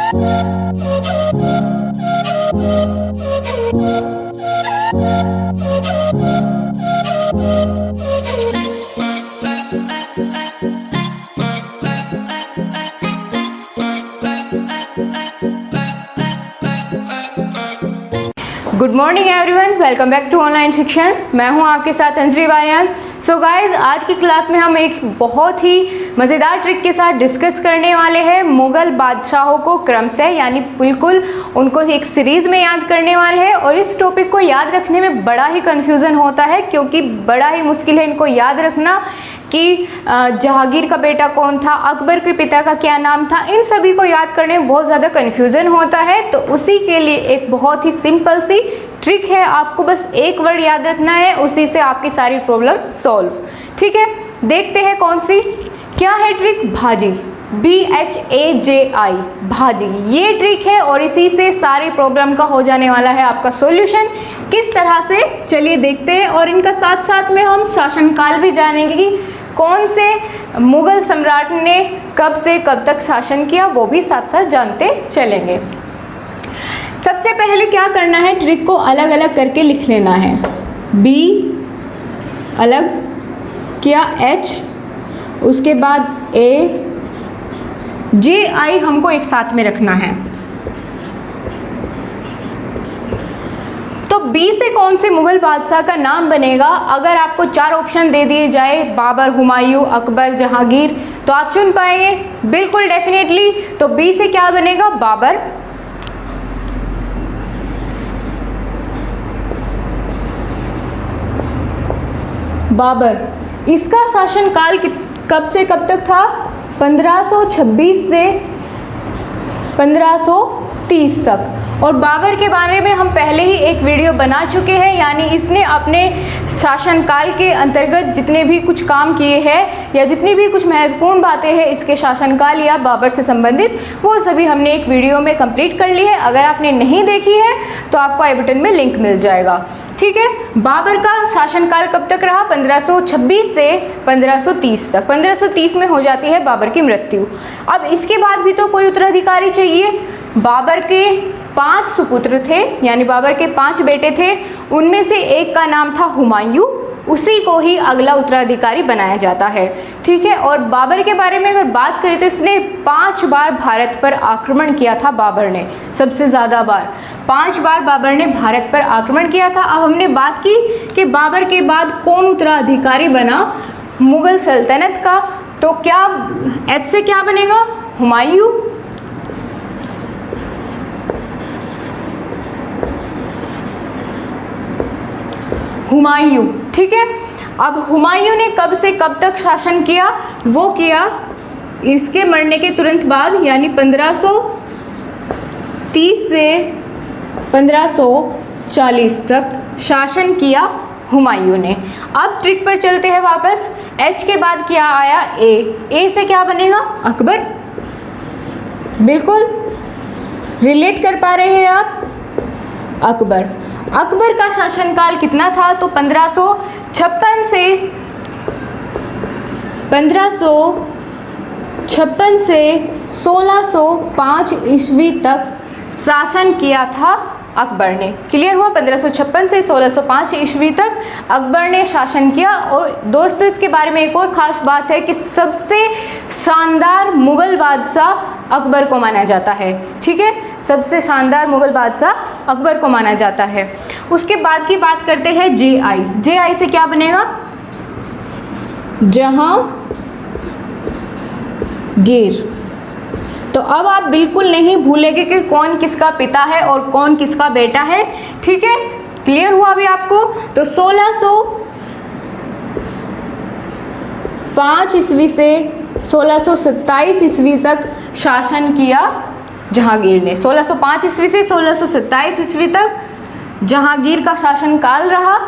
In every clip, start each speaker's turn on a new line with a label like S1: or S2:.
S1: Good morning everyone, welcome back to online शिक्षण। मैं हूं आपके साथ अंजलि बारियान। सो गाइज, आज की क्लास में हम एक बहुत ही मज़ेदार ट्रिक के साथ डिस्कस करने वाले हैं मुग़ल बादशाहों को क्रम से, यानी बिल्कुल उनको एक सीरीज़ में याद करने वाले हैं। और इस टॉपिक को याद रखने में बड़ा ही कन्फ्यूज़न होता है, क्योंकि बड़ा ही मुश्किल है इनको याद रखना कि जहांगीर का बेटा कौन था, अकबर के पिता का क्या नाम था। इन सभी को याद करने में बहुत ज़्यादा कन्फ्यूज़न होता है। तो उसी के लिए एक बहुत ही सिंपल सी ट्रिक है, आपको बस एक वर्ड याद रखना है, उसी से आपकी सारी प्रॉब्लम सॉल्व। ठीक है, देखते हैं कौन सी क्या है ट्रिक। भाजी, BHAJI, भाजी, ये ट्रिक है और इसी से सारी प्रॉब्लम का हो जाने वाला है आपका सॉल्यूशन। किस तरह से, चलिए देखते हैं। और इनका साथ साथ में हम शासनकाल भी जानेंगे कि कौन से मुग़ल सम्राट ने कब से कब तक शासन किया, वो भी साथ साथ जानते चलेंगे। सबसे पहले क्या करना है, ट्रिक को अलग अलग करके लिख लेना है। B अलग किया, H, उसके बाद AJI हमको एक साथ में रखना है। तो B से कौन से मुग़ल बादशाह का नाम बनेगा? अगर आपको 4 ऑप्शन दे दिए जाए, बाबर, हुमायूं, अकबर, जहांगीर, तो आप चुन पाएंगे बिल्कुल डेफिनेटली। तो B से क्या बनेगा? बाबर। बाबर, इसका शासनकाल कब से कब तक था? 1526 से 1530 तक। और बाबर के बारे में हम पहले ही एक वीडियो बना चुके हैं, यानी इसने अपने शासनकाल के अंतर्गत जितने भी कुछ काम किए हैं या जितनी भी कुछ महत्वपूर्ण बातें हैं इसके शासनकाल या बाबर से संबंधित, वो सभी हमने एक वीडियो में कंप्लीट कर ली है। अगर आपने नहीं देखी है तो आपको आई बटन में लिंक मिल जाएगा। ठीक है, बाबर का शासनकाल कब तक रहा? 1526 से 1530 तक। 1530 में हो जाती है बाबर की मृत्यु। अब इसके बाद भी तो कोई उत्तराधिकारी चाहिए। बाबर के 5 सुपुत्र थे, यानी बाबर के 5 बेटे थे, उनमें से एक का नाम था हुमायूं, उसी को ही अगला उत्तराधिकारी बनाया जाता है। ठीक है, और बाबर के बारे में अगर बात करें तो इसने 5 बार भारत पर आक्रमण किया था। बाबर ने सबसे ज़्यादा बार 5 बार बाबर ने भारत पर आक्रमण किया था। अब हमने बात की कि बाबर के बाद कौन उत्तराधिकारी बना मुग़ल सल्तनत का, तो क्या H से क्या बनेगा? हुमायूं। हुमायूं, ठीक है। अब हुमायूं ने कब से कब तक शासन किया? वो किया इसके मरने के तुरंत बाद, यानी 1530 से 1540 तक शासन किया हुमायूं ने। अब ट्रिक पर चलते हैं वापस। H के बाद क्या आया? A से क्या बनेगा? अकबर। बिल्कुल रिलेट कर पा रहे हैं आप? अकबर। अकबर का शासनकाल कितना था? तो 1556 से 1605 ईस्वी तक शासन किया था अकबर ने। क्लियर हुआ? 1556 से 1605 ईस्वी तक अकबर ने शासन किया। और दोस्तों, इसके बारे में एक और ख़ास बात है कि सबसे शानदार मुग़ल बादशाह अकबर को माना जाता है। ठीक है, सबसे शानदार मुग़ल बादशाह अकबर को माना जाता है। उसके बाद की बात करते हैं JI से क्या बनेगा? जहांगीर। तो अब आप बिल्कुल नहीं भूलेंगे कि कौन किसका पिता है और कौन किसका बेटा है। ठीक है, क्लियर हुआ अभी आपको? तो 1605 ईस्वी से 1627 ईस्वी तक शासन किया जहांगीर ने। 1605 ईस्वी से 1627 ईस्वी तक जहांगीर का शासनकाल रहा।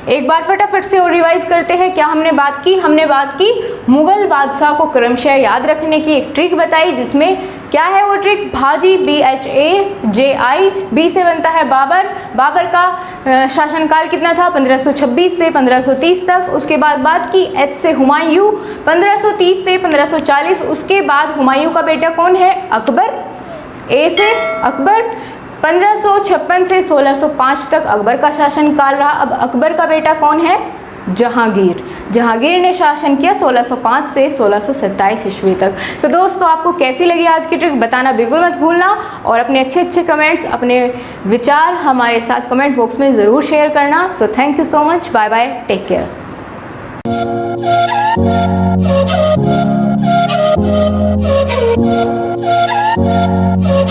S1: एक बार फटाफट से और रिवाइज करते हैं। क्या हमने बात की? हमने बात की मुग़ल बादशाह को क्रमशः याद रखने की एक ट्रिक बताई, जिसमें क्या है वो ट्रिक? भाजी, BHAJI। B से बनता है बाबर। बाबर का शासनकाल कितना था? 1526 से 1530 तक। उसके बाद बात की H से हुमायूं, 1530 से 1540। उसके बाद हुमायूं का बेटा कौन है? अकबर। ए से अकबर 1556 से 1605 तक अकबर का शासनकाल रहा। अब अकबर का बेटा कौन है? जहांगीर। जहांगीर ने शासन किया 1605 से 1627 ईस्वी तक। सो दोस्तों, आपको कैसी लगी आज की ट्रिक बताना बिल्कुल मत भूलना और अपने अच्छे कमेंट्स, अपने विचार हमारे साथ कमेंट बॉक्स में ज़रूर शेयर करना। So thank you so much, bye bye, take care.
S2: We'll be right back.